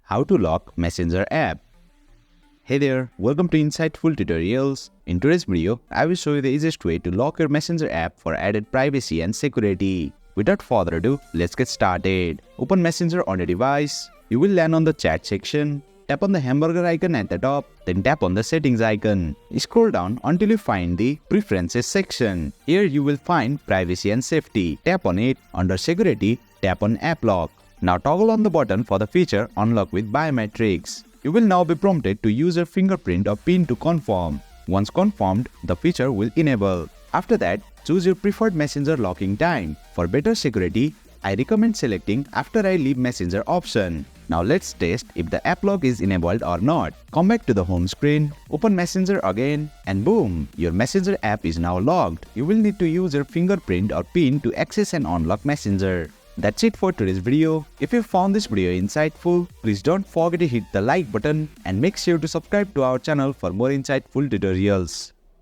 How to lock Messenger app. Hey there, welcome to Insightful Tutorials. In today's video, I will show you the easiest way to lock your Messenger app for added privacy and security. Without further ado, let's get started. Open Messenger on your device. You will land on the chat section. Tap on the hamburger icon at the top, then tap on the settings icon. Scroll down until you find the preferences section. Here you will find privacy and safety. Tap on it. Under security, tap on app lock. Now toggle on the button for the feature unlock with biometrics. You will now be prompted to use your fingerprint or PIN to confirm. Once confirmed, the feature will enable. After that, choose your preferred Messenger locking time. For better security, I recommend selecting after I leave Messenger option. Now let's test if the app lock is enabled or not. Come back to the home screen, open Messenger again, and boom, your Messenger app is now locked. You will need to use your fingerprint or PIN to access and unlock Messenger. That's it for today's video. If you found this video insightful, please don't forget to hit the like button and make sure to subscribe to our channel for more insightful tutorials.